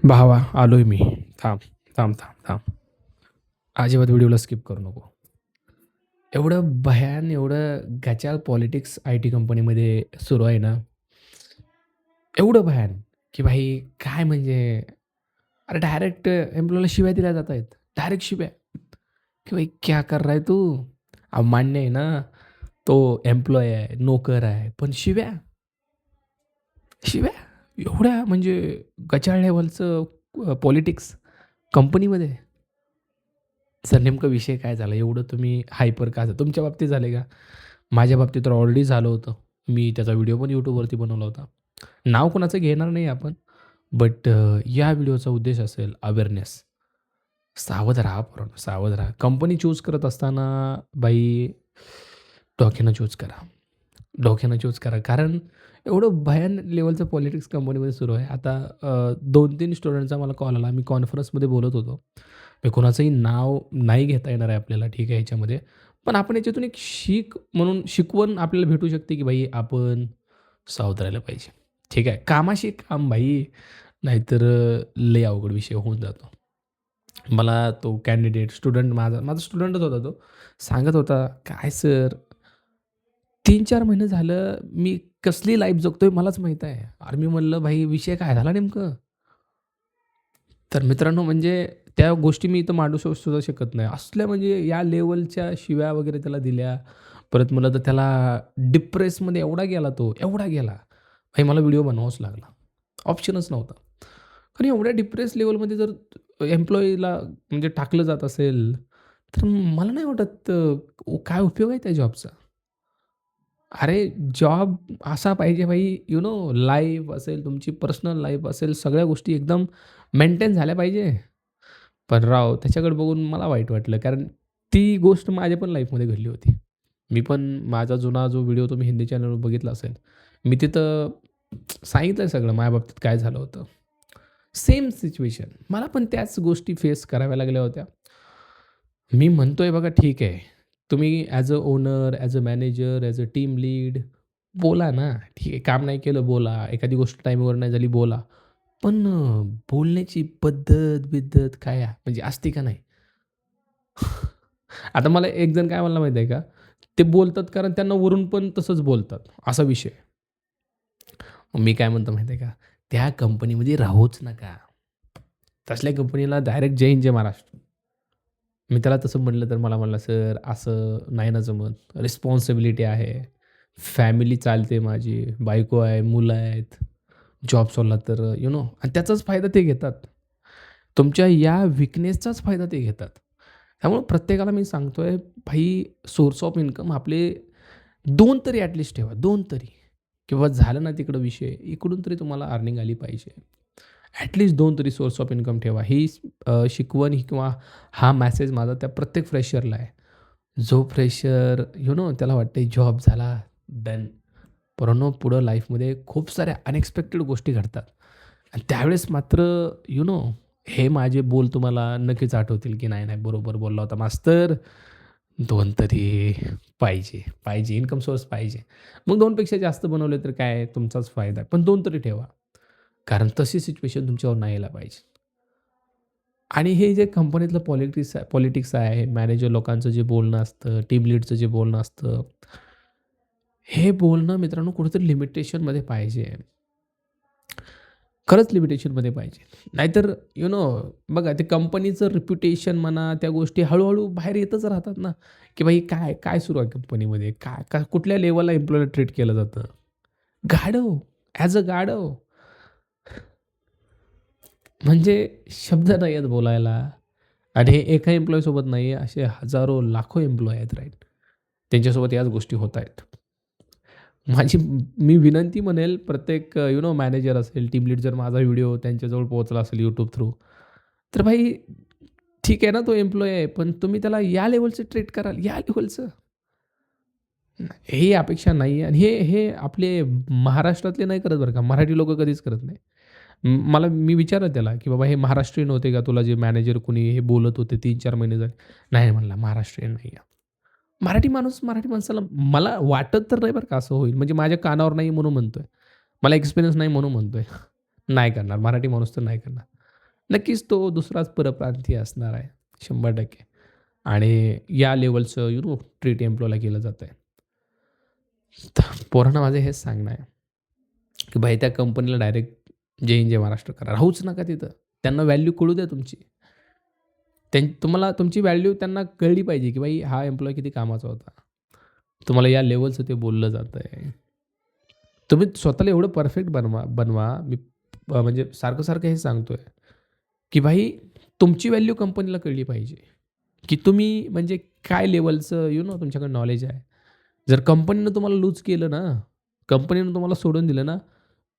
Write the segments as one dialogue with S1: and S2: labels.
S1: भावा आलोय मी. थांब, थांब, थांब, थांब. अजिबात व्हिडिओला स्किप करू नको. एवढं भयान, एवढं गचाळ पॉलिटिक्स आय-टी कंपनीमध्ये सुरू आहे ना, एवढं भयान, की भाई काय म्हणजे अरे डायरेक्ट एम्प्लॉयीला शिव्या दिल्या जात आहेत. डायरेक्ट शिव्या, की भाई क्या कर रहा है तू? मान्य आहे ना, तो एम्प्लॉयी आहे, नोकर आहे, पण शिव्या, शिव्या एवढ्या म्हणजे गचाळ लेव्हलचं पॉलिटिक्स कंपनीमध्ये. सर नेमका विषय काय झाला? एवढं तुम्ही हायपर का झाला? तुमच्या बाबतीत झाले का? माझ्या बाबतीत तर ऑलरेडी झालं होतं. मी त्याचा व्हिडिओ पण YouTubeवरती बनवला होता. नाव कोणाचं घेणार नाही आपण. बट या व्हिडिओचा उद्देश असेल अवेअरनेस. सावध राहा पोरांनो, सावध राहा. कंपनी चूज करत असताना बाई डोक्यानं चूज करा. डोक्यानं चूज करा. कारण एवढं भयान लेव्हलचं पॉलिटिक्स कंपनीमध्ये सुरू आहे. आता 2-3 स्टुडंटचा मला कॉल आला. मी कॉन्फरन्समध्ये बोलत होतो. मी कोणाचंही नाव नाही घेता येणार आहे आपल्याला, ठीक आहे ह्याच्यामध्ये. पण आपण याच्यातून एक म्हणून शिकवण आपल्याला भेटू शकते, की भाई आपण सावध राहायला पाहिजे. ठीक आहे. कामाशी काम भाई, नाहीतर लय अवघड विषय होऊन जातो. मला तो कॅन्डिडेट स्टुडंट माझा माझा स्टुडंटच होता तो. सांगत होता, "काय सर 3-4 महिने झालं मी कसली लाईफ जगतोय मलाच माहीत आहे." अरे मी म्हणलं, "भाई विषय काय झाला नेमकं?" तर मित्रांनो म्हणजे त्या गोष्टी मी इथं मांडू सुद्धा शकत नाही. असल्या म्हणजे या लेव्हलच्या शिव्या वगैरे त्याला दिल्या. परत म्हणलं तर त्याला डिप्रेसमध्ये एवढा गेला तो, एवढा गेला. भाई मला व्हिडिओ बनवावाच लागला. ऑप्शनच नव्हता. कारण एवढ्या डिप्रेस लेव्हलमध्ये जर एम्प्लॉयीला म्हणजे टाकलं जात असेल, तर मला नाही वाटत काय उपयोग आहे त्या जॉबचा. अरे, जॉब असा पाहिजे भाई लाईफ असेल, तुमची पर्सनल लाईफ असेल, सगळ्या गोष्टी एकदम मेंटेन झाल्या पाहिजे. पण राव त्याच्याकडे बघून मला वाईट वाटलं. कारण ती गोष्ट माझ्या पण लाईफमध्ये घडली होती. मी पण माझा जुना जो व्हिडिओ तुम्ही हिंदी चॅनलवर बघितला असेल. मी तिथं सांगितलंय सगळं माझ्या बाबतीत काय झालं होतं. Same situation. मला पण त्याच गोष्टी फेस कराव्या लागल्या होत्या. मी म्हणतोय बघा ठीक आहे. तुम्ही as a owner, as a manager, as a team lead बोला ना. ठीक आहे, काम नाही केलं बोला. एखादी गोष्ट टाईमवर नाही झाली बोला. पण बोलण्याची पद्धत-बिद्धत काय म्हणजे असते का नाही? आता मला एक जण काय म्हणला माहिती आहे का? ते बोलतात कारण त्यांना वरून पण तसंच बोलतात, असा विषय. मग मी काय म्हणतो माहिती आहे का? त्या कंपनीमध्ये राहूच नका. तसल्या कंपनीला डायरेक्ट जय हिंद, जय महाराष्ट्र. मी त्याला तसं म्हटलं तर मला म्हणला, "सर असं नाही ना जमत. रिस्पॉन्सिबिलिटी आहे. फॅमिली चालते माझी. बायको आहे, मुलं आहेत. जॉब सोडला तर आणि त्याचाच फायदा ते घेतात. तुमच्या या वीकनेसचाच फायदा ते घेतात. त्यामुळे प्रत्येकाला मी सांगतोय, भाई सोर्स ऑफ इन्कम आपले 2 तरी ॲटलीस्ट ठेवा, 2 तरी. किंवा झालं ना तिकडं विषय, इकडून तरी तुम्हाला अर्निंग आली पाहिजे. ॲटलीस्ट 2 तरी सोर्स ऑफ इन्कम ठेवा. ही शिकवण किंवा हा मेसेज माझा त्या प्रत्येक फ्रेशरला आहे. जो फ्रेशर त्याला वाटते जॉब झाला, डन. पोरांनो पुढं लाईफमध्ये खूप साऱ्या अनएक्सपेक्टेड गोष्टी घडतात आणि त्यावेळेस मात्र यू नो हे माझे बोल तुम्हाला नक्कीच आठवतील, की नाही, नाही बरोबर बोलला होता मास्तर. 2 तरी पाहिजे, पाहिजे इन्कम सोर्स पाहिजे. मग 2 पेक्षा जास्त बनवले तर काय तुमचाच फायदा आहे. पण 2 तरी ठेवा. कारण तशी सिच्युएशन तुमच्यावर नाही यायला पाहिजे. आणि हे जे कंपनीतलं पॉलिटिक्स आहे, मॅनेजर लोकांचं जे बोलणं असतं, टीम लीडचं जे बोलणं असतं, हे बोलणं मित्रांनो कुठेतरी लिमिटेशनमध्ये पाहिजे. खरंच लिमिटेशनमध्ये पाहिजे. नाहीतर बघा ते कंपनीचं रिप्युटेशन म्हणा, त्या गोष्टी हळू बाहेर येतच राहतात ना, की भाई काय, काय सुरू आहे कंपनीमध्ये? काय काय कुठल्या लेव्हलला एम्प्लॉयीला ट्रीट केलं जातं? गाढव, ॲज अ गाढव. म्हणजे शब्द नाही आहेत बोलायला आणि हे एका एम्प्लॉयीसोबत नाही आहे, असे हजारो, लाखो एम्प्लॉयी आहेत राइट. त्यांच्यासोबत याच गोष्टी होत आहेत. मी विनंती म्हणेल प्रत्येक मॅनेजर असेल, टीम लीड जर माझा व्हिडिओ त्यांच्याजवळ पोहोचला असेल YouTube थ्रू, तर भाई ठीक आहे ना, तो एम्प्लॉयी आहे, पण तुम्ही त्याला या लेव्हलचं ट्रीट कराल, या लेव्हलचं. ही अपेक्षा नाही आहे आणि हे हे आपले महाराष्ट्रातले नाही करत बरं का. मराठी लोकं कधीच करत नाही. मी विचारलं त्याला, की "बाबा हे महाराष्ट्रीयन होते का? तुला जे मॅनेजर कोणी हे बोलत होते 3-4 महिने झाले?" "नाही," म्हणला, "महाराष्ट्रीयन नाही आहे." मराठी माणूस मराठी माणसाला मला वाटत तर नाही बरं का असं होईल. म्हणजे माझ्या कानावर नाही म्हणून म्हणतोय. मला एक्सपिरियन्स नाही म्हणून म्हणतोय. नाही करणार. मराठी माणूस तर नाही करणार. नक्कीच तो दुसराच परप्रांतीय असणार आहे 100% आणि या लेव्हलचं ट्रीट एम्प्लॉयला केलं जातंय. तर पोरांना माझं हेच सांगणं आहे, की भाई त्या कंपनीला डायरेक्ट जे महाराष्ट्र करा. राहूच नका तिथं. त्यांना व्हॅल्यू कळू द्या तुमची. तुम्हाला तुमची व्हॅल्यू त्यांना कळली पाहिजे, की भाई हा एम्प्लॉयी किती कामाचा होता. तुम्हाला या लेव्हलचं ते बोललं जातंय. तुम्ही स्वतःला एवढं परफेक्ट बनवा बनवा. मी म्हणजे सारखं-सारखं हे सांगतोय, की भाई तुमची व्हॅल्यू कंपनीला कळली पाहिजे, की तुम्ही म्हणजे काय लेव्हलचं तुमच्याकडे नॉलेज आहे. जर कंपनीनं तुम्हाला लूज केलं ना, कंपनीनं तुम्हाला सोडून दिलं ना,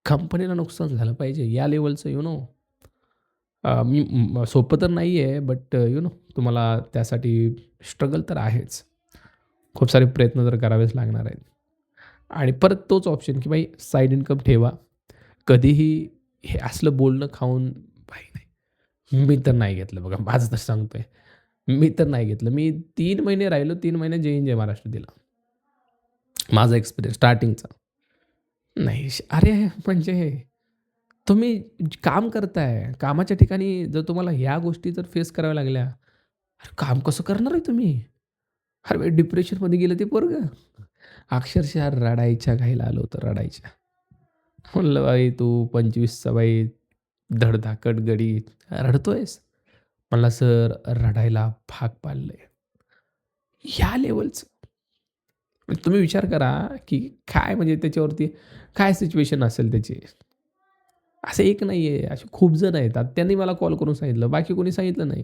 S1: कंपनीला नुकसान झालं पाहिजे. या लेव्हलचं सोपं तर नाही आहे, बट तुम्हाला त्यासाठी स्ट्रगल तर आहेच. खूप सारे प्रयत्न तर करावेच लागणार आहेत. आणि परत तोच ऑप्शन, की भाई साइड इन्कम ठेवा. कधीही हे असलं बोलणं खाऊन भाई नाही. मी तर नाही घेतलं बघा. माझं तर सांगतोय. मी तर नाही घेतलं. मी 3 महिने राहिलो. 3 महिने जय महाराष्ट्र दिला. माझा एक्सपिरियन्स स्टार्टिंगचा. नाही अरे म्हणजे तुम्ही काम करताय. कामाच्या ठिकाणी जर तुम्हाला ह्या गोष्टी जर फेस कराव्या लागल्या, अरे काम कसं करणार आहे तुम्ही? अरे डिप्रेशनमध्ये गेलं ते पोरगं. अक्षरशः रडायच्या घाईला आलो होतो, रडायच्या. म्हणलं, "भाई तू 25चा भाई धडधाकट गडी रडतोयस?" म्हणला, "सर रडायला भाग पाडलंय." ह्या लेव्हलचं. तुम्ही विचार करा, की काय म्हणजे त्याच्यावरती काय सिच्युएशन असेल त्याची. असं एक नाही आहे, असे खूप जण आहेत. आता त्यांनी मला कॉल करून सांगितलं, बाकी कोणी सांगितलं नाही.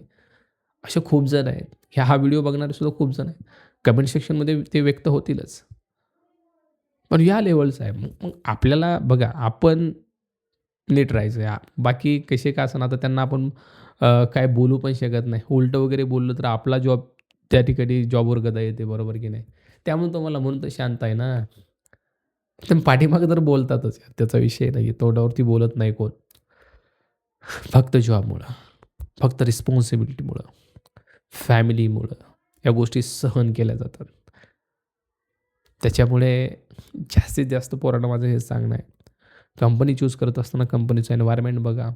S1: असे खूप जण आहेत. हा व्हिडिओ बघणारे सुद्धा खूप जण आहेत. कमेंट सेक्शनमध्ये ते व्यक्त होतीलच. पण या लेव्हलचं आहे. मग मग आपल्याला बघा, आपण नीट राहायचं आहे. बाकी कसे का असेना, आता त्यांना आपण काय बोलू पण शकत नाही. उलटं वगैरे बोललं तर आपला जॉब त्या ठिकाणी जॉबवर गदा येते, बरोबर की नाही? त्यामुळे तुम्हाला म्हणून तर शांत आहे ना. पण पाठीमागे तर बोलतातच यार, त्याचा विषय नाही तोंडावरती बोलत नाही कोण. फक्त जॉबमुळं, फक्त रिस्पॉन्सिबिलिटीमुळं, फॅमिलीमुळं या गोष्टी सहन केल्या जातात. त्याच्यामुळे जास्तीत जास्त पोरांना माझं हेच सांगणं आहे. कंपनी चूज करत असताना कंपनीचं एन्व्हायर्नमेंट बघा.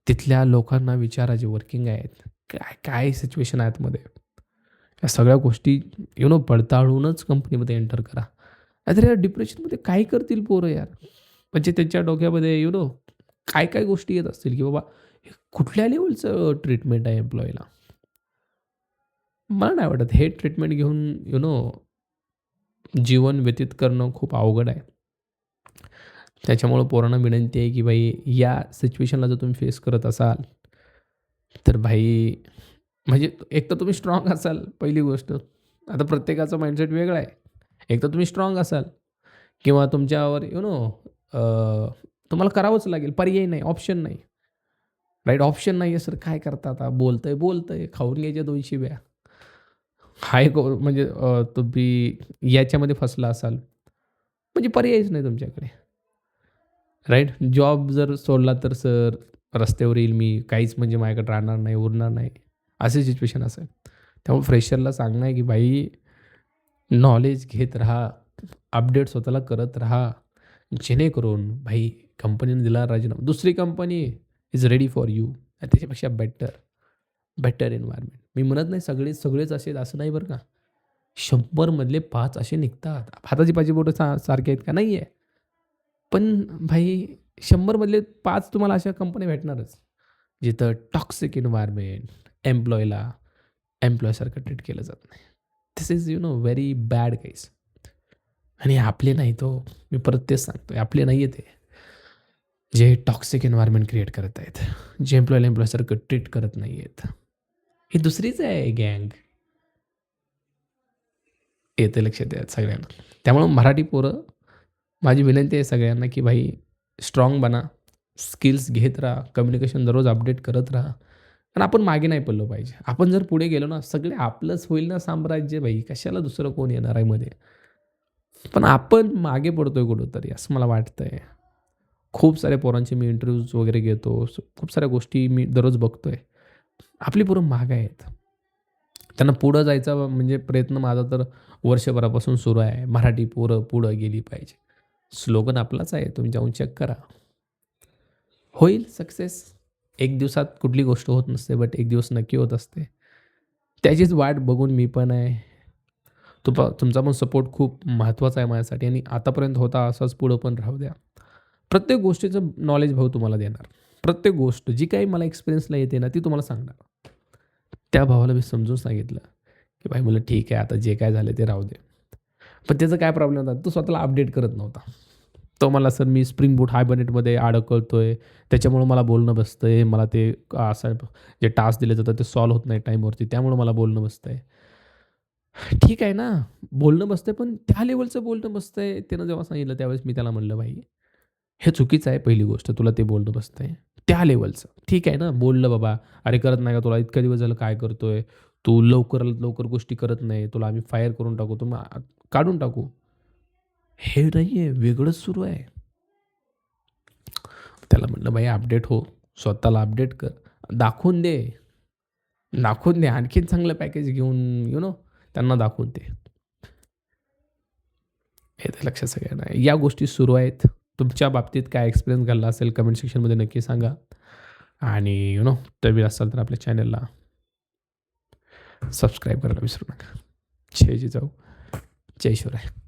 S1: तिथल्या लोकांना विचारा जे वर्किंग आहेत. काय काय सिच्युएशन आहे आतमध्ये. या सगळ्या गोष्टी पडताळूनच कंपनीमध्ये एंटर करा. नाहीतर या डिप्रेशनमध्ये काय करतील पोरं यार? म्हणजे त्यांच्या डोक्यामध्ये काय-काय गोष्टी येत असतील, की बाबा हे कुठल्या लेव्हलचं ट्रीटमेंट आहे एम्प्लॉयीला. मला नाही वाटत हे ट्रीटमेंट घेऊन जीवन व्यतीत करणं खूप अवघड आहे. त्याच्यामुळं पोरांना विनंती आहे, की भाई या सिच्युएशनला जर तुम्ही फेस करत असाल, तर भाई म्हणजे एक तर तुम्ही स्ट्राँग असाल पहिली गोष्ट. आता प्रत्येकाचा माइंडसेट वेगळा आहे. एक तर तुम्ही स्ट्राँग असाल किंवा तुमच्यावर तुम्हाला करावंच लागेल. पर्याय नाही, ऑप्शन नाही. राइट ऑप्शन नाही आहे सर काय करता आता? बोलतंय. खाऊन घ्यायच्या 2 शिव्या. हा एक म्हणजे तुम्ही याच्यामध्ये फसला असाल, म्हणजे पर्यायच नाही तुमच्याकडे. राइट? जॉब जर सोडला तर सर रस्त्यावर येईल मी. काहीच म्हणजे माझ्याकडे राहणार नाही, उरणार नाही. अशी सिच्युएशन असेल. त्यामुळे फ्रेशरला सांगणं आहे, की भाई नॉलेज घेत राहा. अपडेट स्वतःला करत राहा. जेणेकरून भाई कंपनीने दिला राजीनामा. दुसरी company is ready for you. आणि त्याच्यापेक्षा बेटर एन्व्हायर्नमेंट. मी म्हणत नाही सगळेच असे असं नाही बरं का. 100 मधले 5 असे निघतात. हाताची पाची बोटं सारखे आहेत का? नाही आहे. पण भाई 100 मधले 5 तुम्हाला अशा कंपन्या भेटणारच. जिथं टॉक्सिक एन्व्हायर्नमेंट, एम्प्लॉयीसारखं ट्रीट केलं जात नाही. धिस इज व्हेरी बॅड केस. आणि आपले नाहीत हो. मी परत तेच सांगतोय. आपले नाही आहेत ते. जे टॉक्सिक एन्व्हायर्नमेंट क्रिएट करत आहेत. जे एम्प्लॉयीसारखं ट्रीट करत नाही आहेत. ही दुसरीच आहे गँग. येतं लक्षात या सगळ्यांना. त्यामुळं मराठी पोरं माझी विनंती आहे सगळ्यांना, की भाई स्ट्राँग बना. स्किल्स घेत राहा. कम्युनिकेशन दररोज अपडेट करत राहा. आणि आपण मागे नाही पडलो पाहिजे. आपण जर पुढे गेलो ना, सगळे आपलंच होईल ना साम्राज्य भाई. कशाला दुसरं कोण येणार आहे मध्ये. पण आपण मागे पडतोय कुठेतरी असं मला वाटतंय. खूप साऱ्या पोरांचे मी इंटरव्ह्यूज वगैरे घेतो. खूप साऱ्या गोष्टी मी दररोज बघतोय. आपली पोरं मागे आहेत. त्यांना पुढं जायचा म्हणजे प्रयत्न माझा तर वर्षभरापासून सुरू आहे. मराठी पोरं पुढं गेली पाहिजे. स्लोगन आपलाच आहे. तुम्ही जाऊन चेक करा. होईल सक्सेस. एक दिवसात कुठली गोष्ट होत नसते, बट एक दिवस नक्की होत असते. त्याचीच वाट बघून मी पण आहे. तुमचा पण सपोर्ट खूप महत्त्वाचा आहे माझ्यासाठी आणि आतापर्यंत होता असाच पुढं पण राहू द्या. प्रत्येक गोष्टीचं नॉलेज भाऊ तुम्हाला देणार. प्रत्येक गोष्ट जी काही मला एक्सपिरियन्सला येते ना, ती तुम्हाला सांगणार. त्या भावाला मी समजून सांगितलं, की "भाई म्हणलं ठीक आहे, आता जे काय झालं ते राहू दे." पण त्याचा काय प्रॉब्लेम होता, तो स्वतःला अपडेट करत नव्हता. तो म्हणला, "सर मी स्प्रिंग बूट हायबरनेटमध्ये अडकतोय, त्याच्यामुळं मला बोलणं बसतंय. मला ते असं जे टास्क दिले जातात ते सॉल्व्ह होत नाही टाईमवरती, त्यामुळं मला बोलणं बसतंय." ठीक आहे ना, बोलणं बसतंय, पण त्या लेव्हलचं बोलणं बसतंय. त्यानं जेव्हा सांगितलं त्यावेळेस मी त्याला म्हणलं, "भाई हे चुकीचं आहे पहिली गोष्ट. तुला ते बोलणं बसतंय. त्या लेव्हलचं. ठीक आहे ना, बोललं बाबा, "अरे करत नाही का तुला इतके दिवस झालं काय करतोय? तू लवकरात लवकर गोष्टी करत नाही. तुला आम्ही फायर करून टाकू, काढून टाकू." हे नाहीये, वेगळंच सुरू आहे. त्याला म्हटलं, "भाई अपडेट हो. स्वतःला अपडेट कर. दाखवून दे. दाखवून दे. आणखीन चांगलं पॅकेज घेऊन त्यांना दाखवून दे." हे तर लक्षात सगळ्यांना आहे. या गोष्टी सुरू आहेत. तुमच्या बाबतीत काय एक्सपिरियन्स घडला असेल कमेंट सेक्शनमध्ये नक्की सांगा. आणि नवीन असाल तर आपल्या चॅनलला सबस्क्राईब करायला विसरू नका. जय जिजाऊ, जय शिवराय.